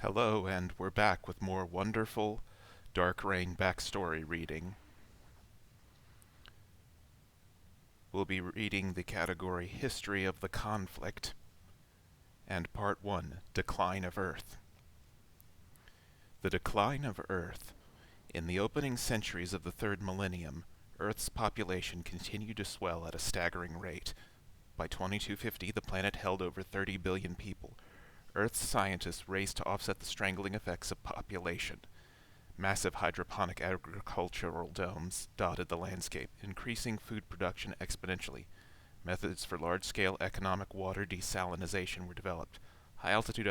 Hello, and we're back with more wonderful Dark Reign backstory reading. We'll be reading the category History of the Conflict and Part 1, Decline of Earth. The decline of Earth. In the opening centuries of the third millennium, Earth's population continued to swell at a staggering rate. By 2250, the planet held over 30 billion people. Earth's scientists raced to offset the strangling effects of population. Massive hydroponic agricultural domes dotted the landscape, increasing food production exponentially. Methods for large-scale economic water desalination were developed. High-altitude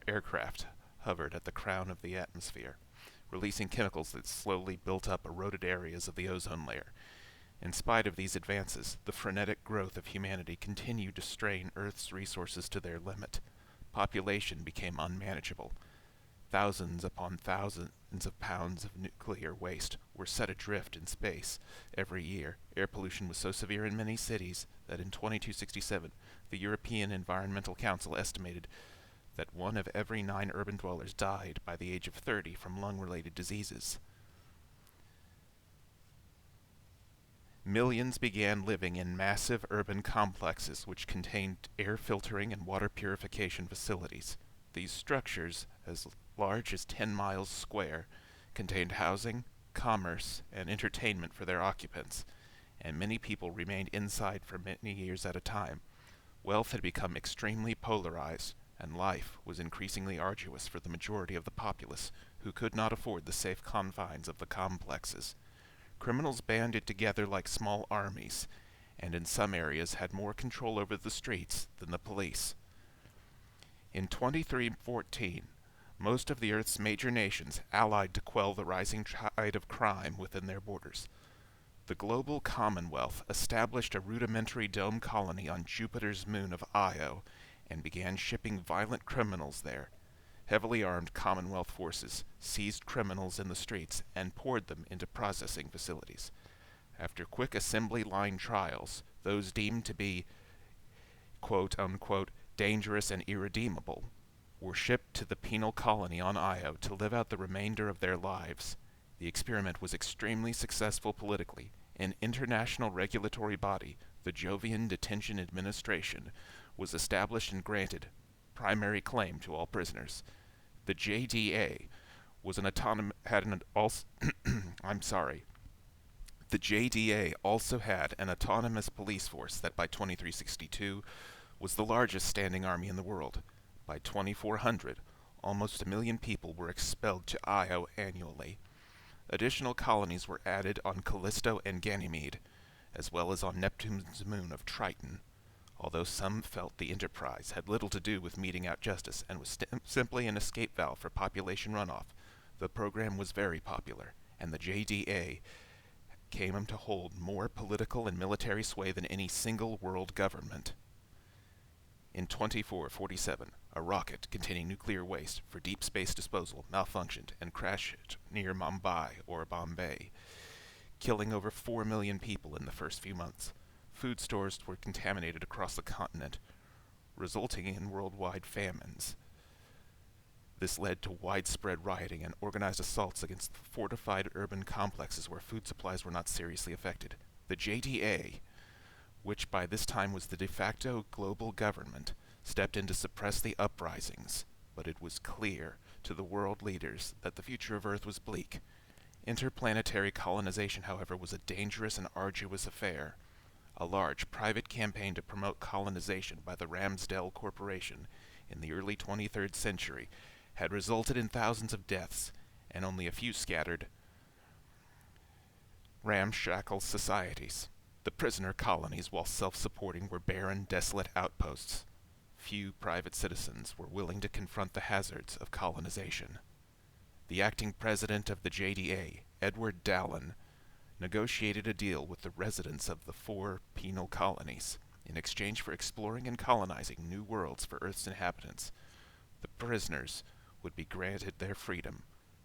aircraft hovered at the crown of the atmosphere, releasing chemicals that slowly built up eroded areas of the ozone layer. In spite of these advances, the frenetic growth of humanity continued to strain Earth's resources to their limit. Population became unmanageable. Thousands upon thousands of pounds of nuclear waste were set adrift in space every year. Air pollution was so severe in many cities that in 2267, the European Environmental Council estimated that 1 of every 9 urban dwellers died by the age of 30 from lung-related diseases. Millions began living in massive urban complexes which contained air filtering and water purification facilities. These structures, as large as 10 miles square, contained housing, commerce, and entertainment for their occupants, and many people remained inside for many years at a time. Wealth had become extremely polarized, and life was increasingly arduous for the majority of the populace who could not afford the safe confines of the complexes. Criminals banded together like small armies, and in some areas had more control over the streets than the police. In 2314, most of the Earth's major nations allied to quell the rising tide of crime within their borders. The Global Commonwealth established a rudimentary dome colony on Jupiter's moon of Io and began shipping violent criminals there. Heavily armed Commonwealth forces seized criminals in the streets and poured them into processing facilities. After quick assembly line trials, those deemed to be quote-unquote dangerous and irredeemable were shipped to the penal colony on Io to live out the remainder of their lives. The experiment was extremely successful politically. An international regulatory body, the Jovian Detention Administration, was established and granted primary claim to all prisoners. The JDA was an The JDA also had an autonomous police force that by 2362 was the largest standing army in the world. By 2400, almost 1 million people were expelled to Io annually. Additional colonies were added on Callisto and Ganymede, as well as on Neptune's moon of Triton. Although some felt the enterprise had little to do with meting out justice and was simply an escape valve for population runoff, the program was very popular, and the JDA came to hold more political and military sway than any single world government. In 2447, a rocket containing nuclear waste for deep space disposal malfunctioned and crashed near Mumbai or Bombay, killing over 4 million people in the first few months. Food stores were contaminated across the continent, resulting in worldwide famines. This led to widespread rioting and organized assaults against fortified urban complexes where food supplies were not seriously affected. The JDA, which by this time was the de facto global government, stepped in to suppress the uprisings, but it was clear to the world leaders that the future of Earth was bleak. Interplanetary colonization, however, was a dangerous and arduous affair. A large private campaign to promote colonization by the Ramsdell Corporation in the early 23rd century had resulted in thousands of deaths and only a few scattered ramshackle societies. The prisoner colonies, while self-supporting, were barren, desolate outposts. Few private citizens were willing to confront the hazards of colonization. The acting president of the JDA, Edward Dallin, negotiated a deal with the residents of the 4 penal colonies in exchange for exploring and colonizing new worlds for Earth's inhabitants. The prisoners would be granted their freedom.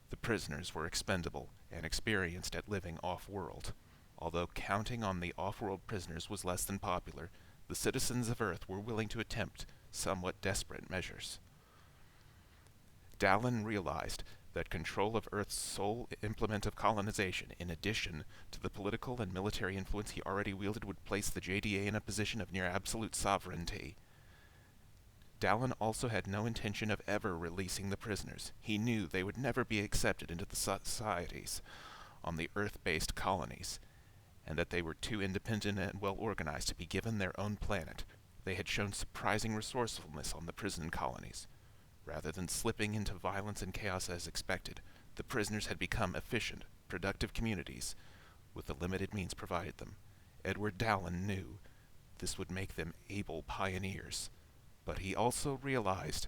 The prisoners were expendable and experienced at living off-world. Although counting on the off-world prisoners was less than popular, the citizens of Earth were willing to attempt somewhat desperate measures. Dallin realized that control of Earth's sole implement of colonization, in addition to the political and military influence he already wielded, would place the JDA in a position of near absolute sovereignty. Dallin also had no intention of ever releasing the prisoners. He knew they would never be accepted into the societies on the Earth-based colonies, and that they were too independent and well organized to be given their own planet. They had shown surprising resourcefulness on the prison colonies. Rather than slipping into violence and chaos as expected, the prisoners had become efficient, productive communities with the limited means provided them. Edward Dallin knew this would make them able pioneers, but he also realized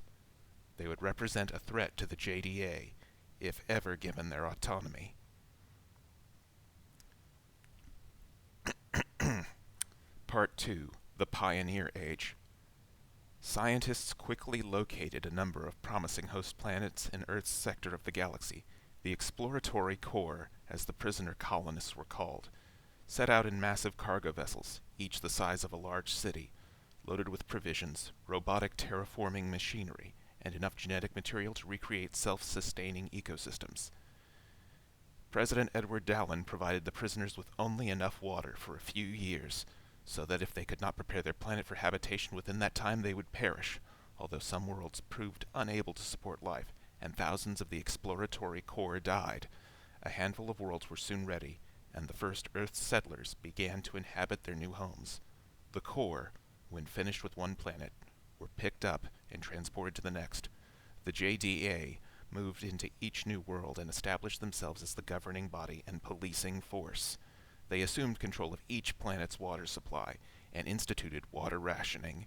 they would represent a threat to the JDA if ever given their autonomy. Part 2. The Pioneer Age. Scientists quickly located a number of promising host planets in Earth's sector of the galaxy. The exploratory corps, as the prisoner colonists were called, set out in massive cargo vessels, each the size of a large city, loaded with provisions, robotic terraforming machinery, and enough genetic material to recreate self-sustaining ecosystems. President Edward Dallin provided the prisoners with only enough water for a few years, so that if they could not prepare their planet for habitation within that time, they would perish, although some worlds proved unable to support life, and thousands of the exploratory corps died. A handful of worlds were soon ready, and the first Earth settlers began to inhabit their new homes. The corps, when finished with one planet, were picked up and transported to the next. The JDA moved into each new world and established themselves as the governing body and policing force. They assumed control of each planet's water supply and instituted water rationing.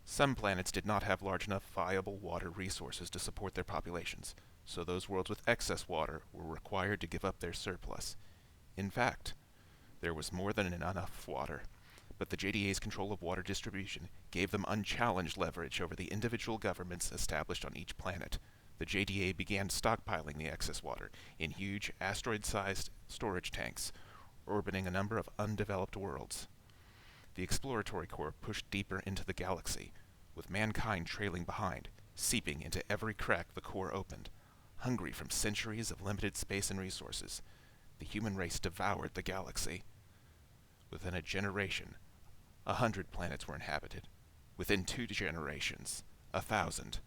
Some planets did not have large enough viable water resources to support their populations, so those worlds with excess water were required to give up their surplus. In fact, there was more than enough water, but the JDA's control of water distribution gave them unchallenged leverage over the individual governments established on each planet. The JDA began stockpiling the excess water in huge asteroid-sized storage tanks, orbiting a number of undeveloped worlds. The exploratory corps pushed deeper into the galaxy, with mankind trailing behind, seeping into every crack the core opened. Hungry from centuries of limited space and resources, the human race devoured the galaxy. Within a generation, 100 planets were inhabited. Within 2 generations, 1,000.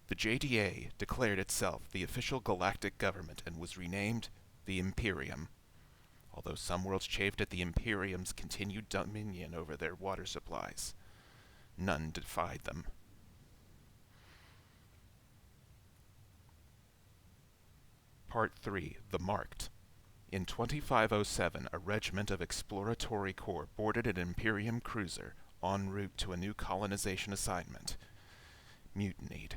The JDA declared itself the official galactic government and was renamed the Imperium. Although some worlds chafed at the Imperium's continued dominion over their water supplies, none defied them. Part 3. The Marked. In 2507, a regiment of exploratory corps boarded an Imperium cruiser en route to a new colonization assignment. Mutinied.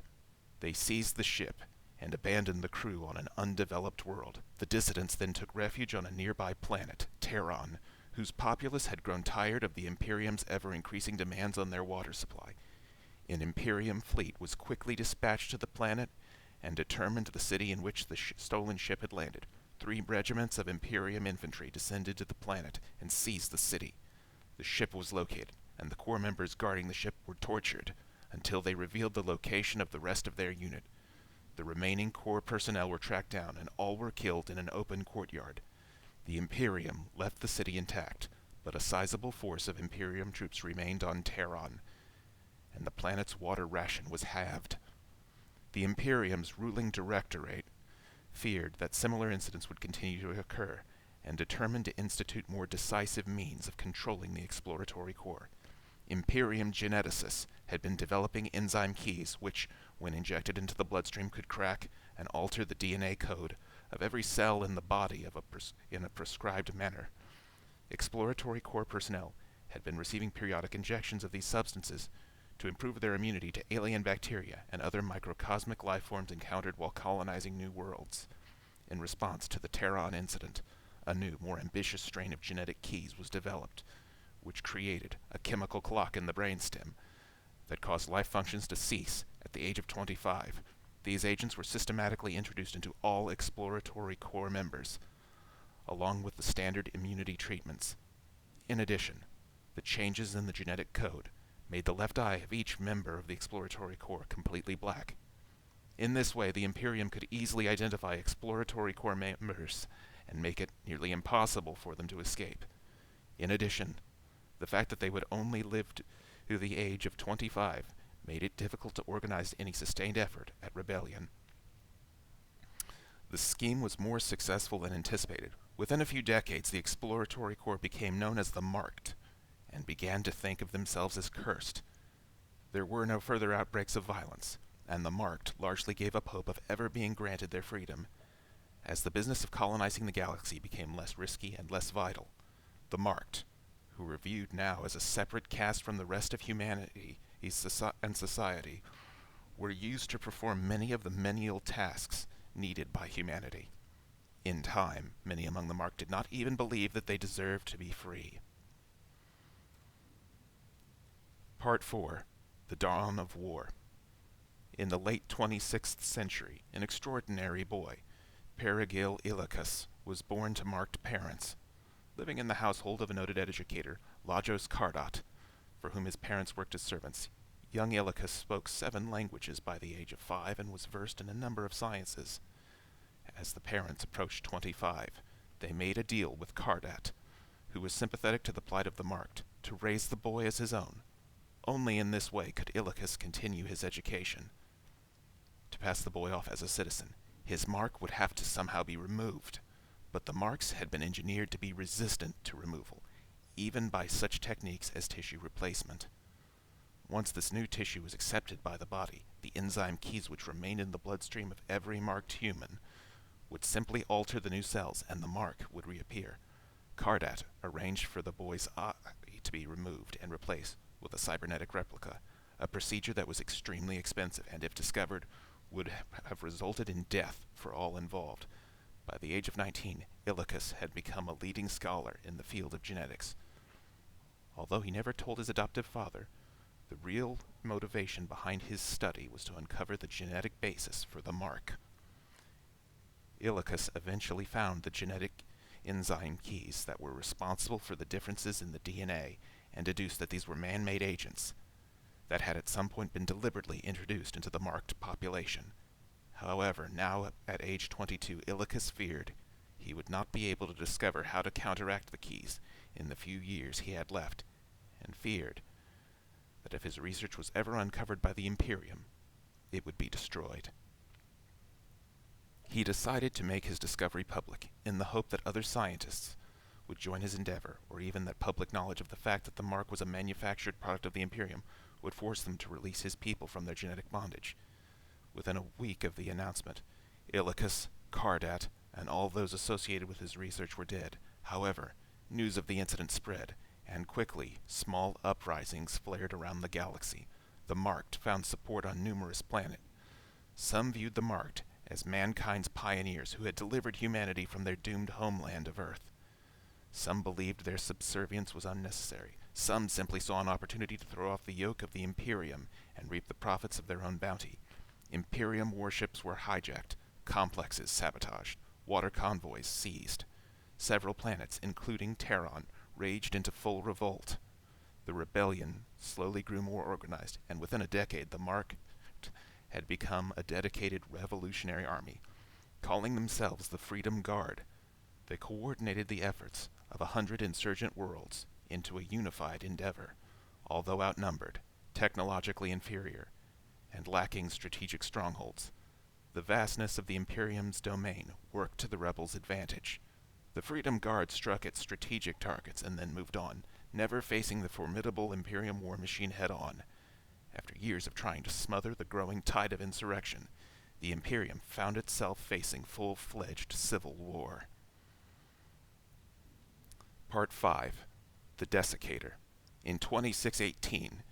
They seized the ship and abandoned the crew on an undeveloped world. The dissidents then took refuge on a nearby planet, Auran, whose populace had grown tired of the Imperium's ever-increasing demands on their water supply. An Imperium fleet was quickly dispatched to the planet and determined the city in which the stolen ship had landed. 3 regiments of Imperium infantry descended to the planet and seized the city. The ship was located, and the corps members guarding the ship were tortured until they revealed the location of the rest of their unit. The remaining corps personnel were tracked down, and all were killed in an open courtyard. The Imperium left the city intact, but a sizable force of Imperium troops remained on Auran, and the planet's water ration was halved. The Imperium's ruling directorate feared that similar incidents would continue to occur, and determined to institute more decisive means of controlling the exploratory corps. Imperium geneticists had been developing enzyme keys which, when injected into the bloodstream, could crack and alter the DNA code of every cell in the body in a prescribed manner. Exploratory corps personnel had been receiving periodic injections of these substances to improve their immunity to alien bacteria and other microcosmic life forms encountered while colonizing new worlds. In response to the Auran incident, a new, more ambitious strain of genetic keys was developed, which created a chemical clock in the brainstem that caused life functions to cease at the age of 25. These agents were systematically introduced into all exploratory corps members, along with the standard immunity treatments. In addition, the changes in the genetic code made the left eye of each member of the exploratory corps completely black. In this way, the Imperium could easily identify exploratory corps members and make it nearly impossible for them to escape. In addition, the fact that they would only live to the age of 25 made it difficult to organize any sustained effort at rebellion. The scheme was more successful than anticipated. Within a few decades, the exploratory corps became known as the Marked and began to think of themselves as cursed. There were no further outbreaks of violence, and the Marked largely gave up hope of ever being granted their freedom. As the business of colonizing the galaxy became less risky and less vital, the Marked, who were viewed now as a separate caste from the rest of humanity and society, were used to perform many of the menial tasks needed by humanity. In time, many among the Marked did not even believe that they deserved to be free. Part 4. The Dawn of War. In the late 26th century, an extraordinary boy, Perigil Ilicus, was born to Marked parents. Living in the household of a noted educator, Lajos Cardat, for whom his parents worked as servants, young Ilicus spoke 7 languages by the age of 5 and was versed in a number of sciences. As the parents approached 25, they made a deal with Cardat, who was sympathetic to the plight of the Marked, to raise the boy as his own. Only in this way could Ilicus continue his education. To pass the boy off as a citizen, his mark would have to somehow be removed, but the marks had been engineered to be resistant to removal, even by such techniques as tissue replacement. Once this new tissue was accepted by the body, the enzyme keys which remained in the bloodstream of every marked human would simply alter the new cells and the mark would reappear. Cardat arranged for the boy's eye to be removed and replaced with a cybernetic replica, a procedure that was extremely expensive and, if discovered, would have resulted in death for all involved. By the age of 19, Ilicus had become a leading scholar in the field of genetics. Although he never told his adoptive father, the real motivation behind his study was to uncover the genetic basis for the mark. Ilicus eventually found the genetic enzyme keys that were responsible for the differences in the DNA and deduced that these were man-made agents that had at some point been deliberately introduced into the marked population. However, now at age 22, Ilicus feared he would not be able to discover how to counteract the keys in the few years he had left, and feared that if his research was ever uncovered by the Imperium, it would be destroyed. He decided to make his discovery public, in the hope that other scientists would join his endeavor, or even that public knowledge of the fact that the mark was a manufactured product of the Imperium would force them to release his people from their genetic bondage. Within a week of the announcement, Ilicus, Cardat, and all those associated with his research were dead. However, news of the incident spread, and quickly small uprisings flared around the galaxy. The Marked found support on numerous planets. Some viewed the Marked as mankind's pioneers who had delivered humanity from their doomed homeland of Earth. Some believed their subservience was unnecessary. Some simply saw an opportunity to throw off the yoke of the Imperium and reap the profits of their own bounty. Imperium warships were hijacked, complexes sabotaged, water convoys seized. Several planets, including Terran, raged into full revolt. The rebellion slowly grew more organized, and within a decade the Marked had become a dedicated revolutionary army. Calling themselves the Freedom Guard, they coordinated the efforts of 100 insurgent worlds into a unified endeavor. Although outnumbered, technologically inferior, and lacking strategic strongholds, the vastness of the Imperium's domain worked to the rebels' advantage. The Freedom Guard struck at strategic targets and then moved on, never facing the formidable Imperium war machine head-on. After years of trying to smother the growing tide of insurrection, the Imperium found itself facing full-fledged civil war. Part 5. The Desiccator. In 2618,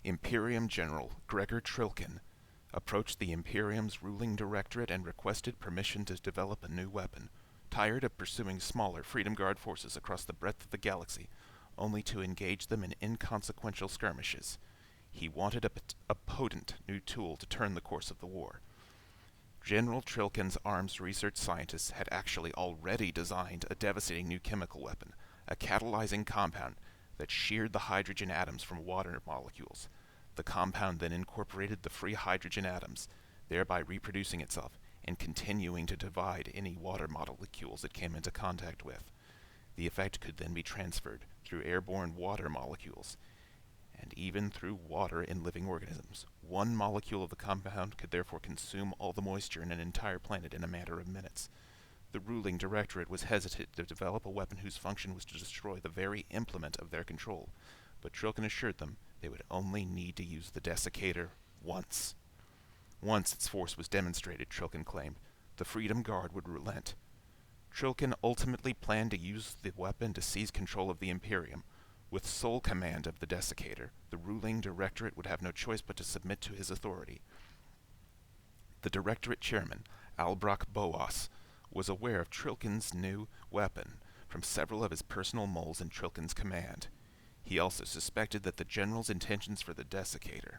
Imperium General Gregor Trilkin approached the Imperium's ruling directorate and requested permission to develop a new weapon. Tired of pursuing smaller Freedom Guard forces across the breadth of the galaxy, only to engage them in inconsequential skirmishes, he wanted a potent new tool to turn the course of the war. General Trilkin's arms research scientists had actually already designed a devastating new chemical weapon, a catalyzing compound that sheared the hydrogen atoms from water molecules. The compound then incorporated the free hydrogen atoms, thereby reproducing itself and continuing to divide any water molecules it came into contact with. The effect could then be transferred through airborne water molecules, and even through water in living organisms. One molecule of the compound could therefore consume all the moisture in an entire planet in a matter of minutes. The ruling directorate was hesitant to develop a weapon whose function was to destroy the very implement of their control, but Trilkin assured them they would only need to use the Desiccator once. Once its force was demonstrated, Trilkin claimed, the Freedom Guard would relent. Trilkin ultimately planned to use the weapon to seize control of the Imperium. With sole command of the Desiccator, the ruling directorate would have no choice but to submit to his authority. The directorate chairman, Albroch Boas, was aware of Trilkin's new weapon from several of his personal moles in Trilkin's command. He also suspected that the general's intentions for the Desiccator,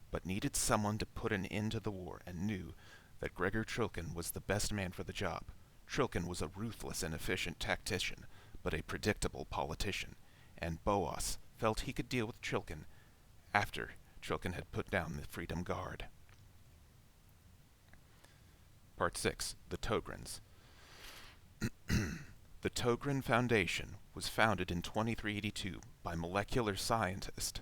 but needed someone to put an end to the war and knew that Gregor Trilkin was the best man for the job. Trilkin was a ruthless and efficient tactician, but a predictable politician, and Boas felt he could deal with Trilkin after Trilkin had put down the Freedom Guard. Part 6. The Togrins. The Togrin Foundation was founded in 2382 by molecular scientist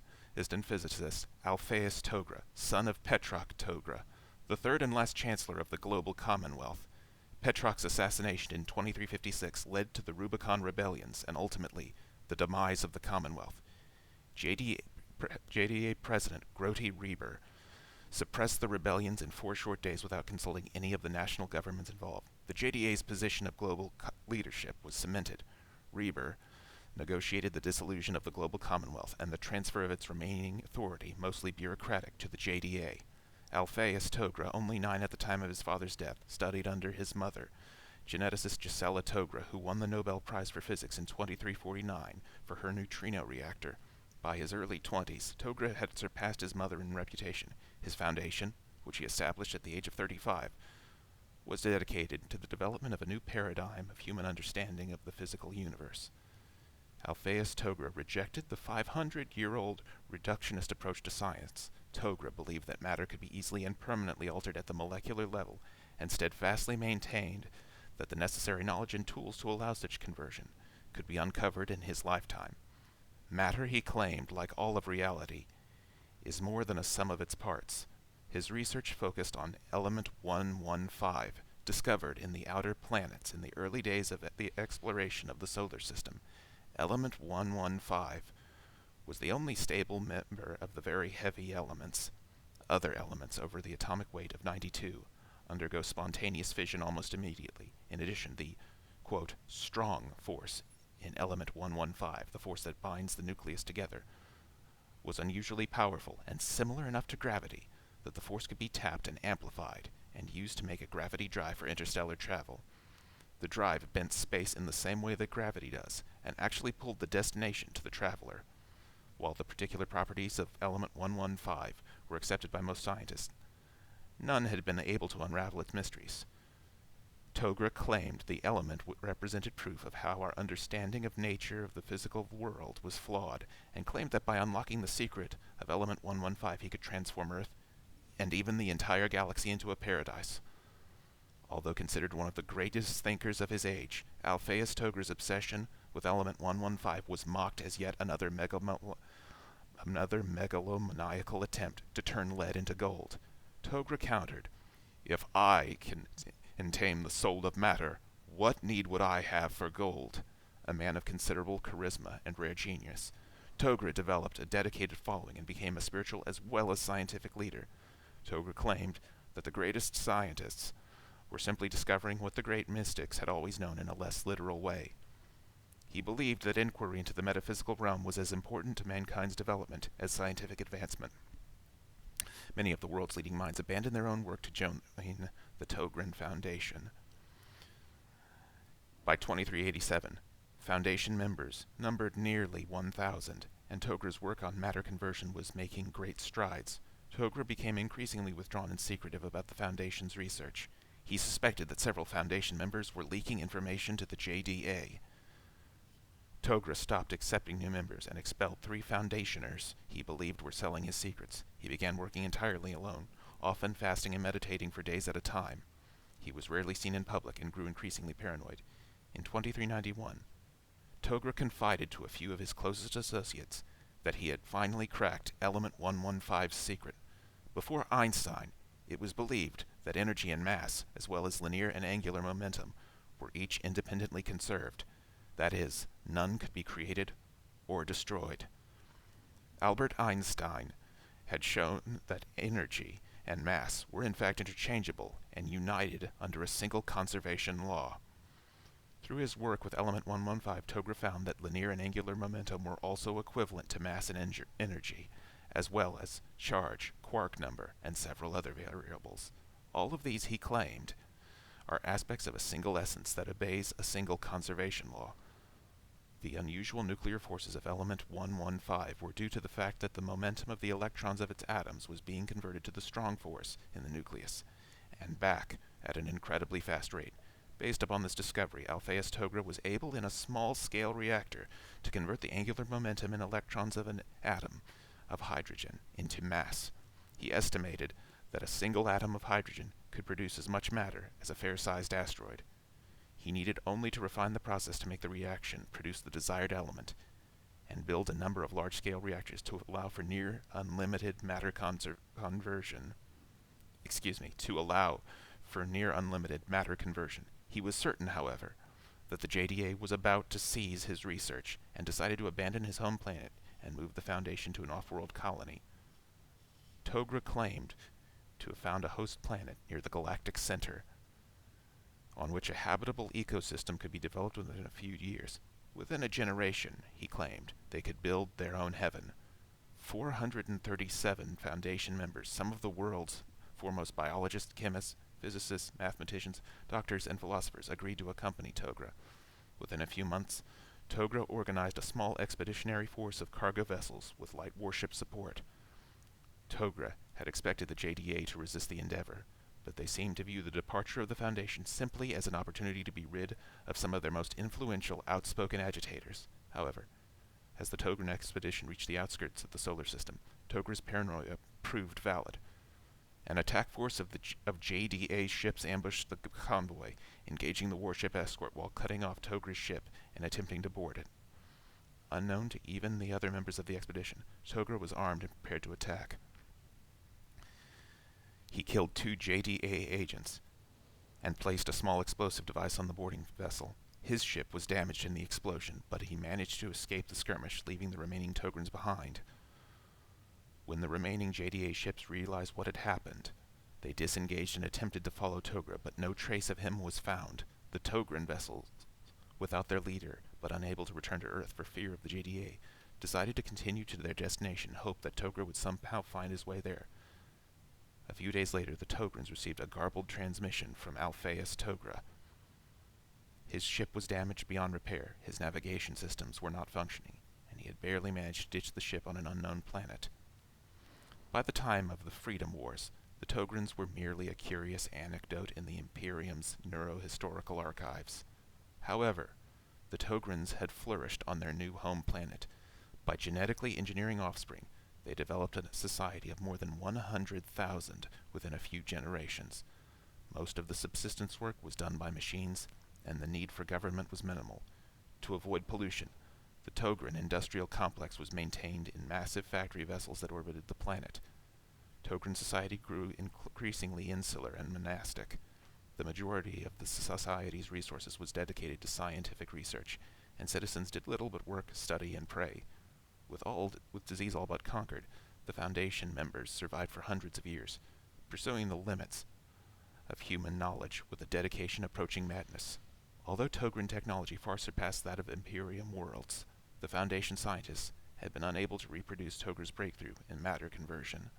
and physicist Alpheus Togra, son of Petroc Togra, the third and last chancellor of the Global Commonwealth. Petroc's assassination in 2356 led to the Rubicon rebellions and ultimately the demise of the Commonwealth. JDA President Groti Reber suppressed the rebellions in 4 short days without consulting any of the national governments involved. The JDA's position of global leadership was cemented. Reber negotiated the dissolution of the Global Commonwealth and the transfer of its remaining authority, mostly bureaucratic, to the JDA. Alpheus Togra, only 9 at the time of his father's death, studied under his mother, geneticist Gisela Togra, who won the Nobel Prize for Physics in 2349 for her neutrino reactor. By his early 20s, Togra had surpassed his mother in reputation. His foundation, which he established at the age of 35, was dedicated to the development of a new paradigm of human understanding of the physical universe. Alpheus Togra rejected the 500-year-old reductionist approach to science. Togra believed that matter could be easily and permanently altered at the molecular level, and steadfastly maintained that the necessary knowledge and tools to allow such conversion could be uncovered in his lifetime. Matter, he claimed, like all of reality, is more than a sum of its parts. His research focused on element 115, discovered in the outer planets in the early days of the exploration of the solar system. Element 115 was the only stable member of the very heavy elements. Other elements over the atomic weight of 92 undergo spontaneous fission almost immediately. In addition, the, quote, strong force in element 115, the force that binds the nucleus together, was unusually powerful and similar enough to gravity that the force could be tapped and amplified and used to make a gravity drive for interstellar travel. The drive bent space in the same way that gravity does, and actually pulled the destination to the traveler. While the particular properties of element 115 were accepted by most scientists, none had been able to unravel its mysteries. Togra claimed the element represented proof of how our understanding of nature of the physical world was flawed, and claimed that by unlocking the secret of element 115 he could transform Earth and even the entire galaxy into a paradise. Although considered one of the greatest thinkers of his age, Alpheus Togra's obsession with element 115 was mocked as yet another megalomaniacal attempt to turn lead into gold. Togra countered, "If I can tame the soul of matter, what need would I have for gold?" A man of considerable charisma and rare genius, Togra developed a dedicated following and became a spiritual as well as scientific leader. Togra claimed that the greatest scientists were simply discovering what the great mystics had always known in a less literal way. He believed that inquiry into the metaphysical realm was as important to mankind's development as scientific advancement. Many of the world's leading minds abandoned their own work to join the Togrin Foundation. By 2387, Foundation members numbered nearly 1,000, and Togra's work on matter conversion was making great strides. Togra became increasingly withdrawn and secretive about the Foundation's research. He suspected that several Foundation members were leaking information to the JDA. Togra stopped accepting new members and expelled 3 Foundationers he believed were selling his secrets. He began working entirely alone. often fasting and meditating for days at a time. He was rarely seen in public and grew increasingly paranoid. In 2391, Togra confided to a few of his closest associates that he had finally cracked element 115's secret. Before Einstein, it was believed that energy and mass, as well as linear and angular momentum, were each independently conserved. That is, none could be created or destroyed. Albert Einstein had shown that energy and mass were in fact interchangeable and united under a single conservation law. Through his work with element 115, Togra found that linear and angular momentum were also equivalent to mass and energy, as well as charge, quark number, and several other variables. All of these, he claimed, are aspects of a single essence that obeys a single conservation law. The unusual nuclear forces of element 115 were due to the fact that the momentum of the electrons of its atoms was being converted to the strong force in the nucleus, and back at an incredibly fast rate. Based upon this discovery, Alpheus Togra was able in a small-scale reactor to convert the angular momentum in electrons of an atom of hydrogen into mass. He estimated that a single atom of hydrogen could produce as much matter as a fair-sized asteroid. He needed only to refine the process to make the reaction produce the desired element, and build a number of large-scale reactors to allow for near unlimited matter conversion. He was certain, however, that the JDA was about to seize his research, and decided to abandon his home planet and move the Foundation to an off-world colony. Togra claimed to have found a host planet near the galactic center, on which a habitable ecosystem could be developed within a few years. Within a generation, he claimed, they could build their own heaven. 437 Foundation members, some of the world's foremost biologists, chemists, physicists, mathematicians, doctors, and philosophers, agreed to accompany Togra. Within a few months, Togra organized a small expeditionary force of cargo vessels with light warship support. Togra had expected the JDA to resist the endeavor, but they seemed to view the departure of the Foundation simply as an opportunity to be rid of some of their most influential, outspoken agitators. However, as the Togrin expedition reached the outskirts of the solar system, Togra's paranoia proved valid. An attack force of JDA ships ambushed the convoy, engaging the warship escort while cutting off Togra's ship and attempting to board it. Unknown to even the other members of the expedition, Togra was armed and prepared to attack. He killed 2 JDA agents and placed a small explosive device on the boarding vessel. His ship was damaged in the explosion, but he managed to escape the skirmish, leaving the remaining Togrins behind. When the remaining JDA ships realized what had happened, they disengaged and attempted to follow Togra, but no trace of him was found. The Togrin vessels, without their leader, but unable to return to Earth for fear of the JDA, decided to continue to their destination, hoped that Togra would somehow find his way there. A few days later, the Togrins received a garbled transmission from Alpheus Togra. His ship was damaged beyond repair, his navigation systems were not functioning, and he had barely managed to ditch the ship on an unknown planet. By the time of the Freedom Wars, the Togrins were merely a curious anecdote in the Imperium's neurohistorical archives. However, the Togrins had flourished on their new home planet. By genetically engineering offspring, they developed a society of more than 100,000 within a few generations. Most of the subsistence work was done by machines, and the need for government was minimal. To avoid pollution, the Togrin industrial complex was maintained in massive factory vessels that orbited the planet. Togrin society grew increasingly insular and monastic. The majority of the society's resources was dedicated to scientific research, and citizens did little but work, study, and pray. With disease all but conquered, the Foundation members survived for hundreds of years, pursuing the limits of human knowledge with a dedication approaching madness. Although Togrin technology far surpassed that of Imperium worlds, the Foundation scientists had been unable to reproduce Togra's breakthrough in matter conversion.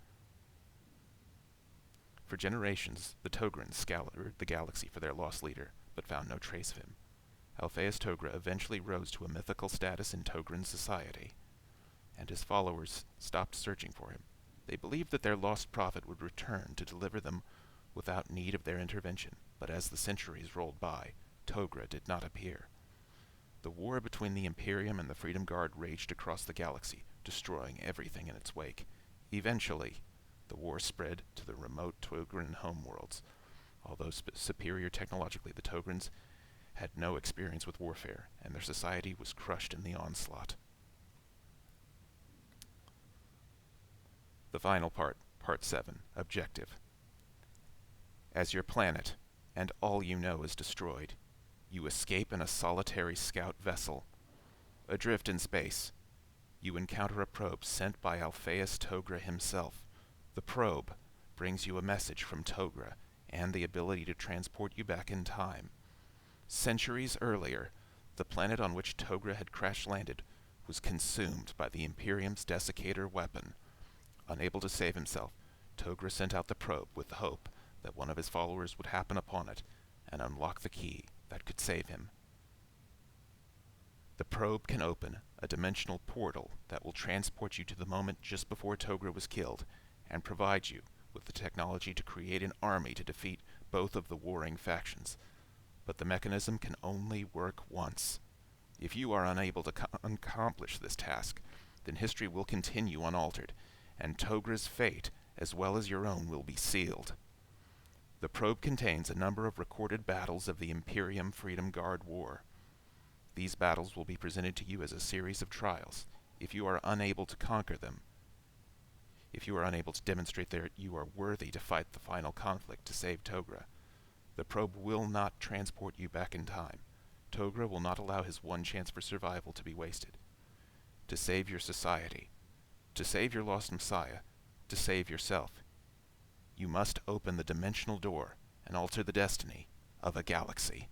For generations, the Togrins scoured the galaxy for their lost leader, but found no trace of him. Alpheus Togra eventually rose to a mythical status in Togrin society, and his followers stopped searching for him. They believed that their lost prophet would return to deliver them without need of their intervention, but as the centuries rolled by, Togra did not appear. The war between the Imperium and the Freedom Guard raged across the galaxy, destroying everything in its wake. Eventually, The war spread to the remote Togrin homeworlds. Although superior technologically, the Togrins had no experience with warfare, and their society was crushed in the onslaught. The final part, Part 7, Objective. As your planet, and all you know, is destroyed, you escape in a solitary scout vessel. Adrift in space, you encounter a probe sent by Alpheus Togra himself. The probe brings you a message from Togra and the ability to transport you back in time. Centuries earlier, the planet on which Togra had crash-landed was consumed by the Imperium's Desiccator weapon. Unable to save himself, Togra sent out the probe with the hope that one of his followers would happen upon it and unlock the key that could save him. The probe can open a dimensional portal that will transport you to the moment just before Togra was killed and provide you with the technology to create an army to defeat both of the warring factions. But the mechanism can only work once. If you are unable to accomplish this task, then history will continue unaltered, and Togra's fate, as well as your own, will be sealed. The probe contains a number of recorded battles of the Imperium Freedom Guard War. These battles will be presented to you as a series of trials. If you are unable to conquer them, if you are unable to demonstrate that you are worthy to fight the final conflict to save Togra, the probe will not transport you back in time. Togra will not allow his one chance for survival to be wasted. To save your society, to save your lost Messiah, to save yourself, you must open the dimensional door and alter the destiny of a galaxy.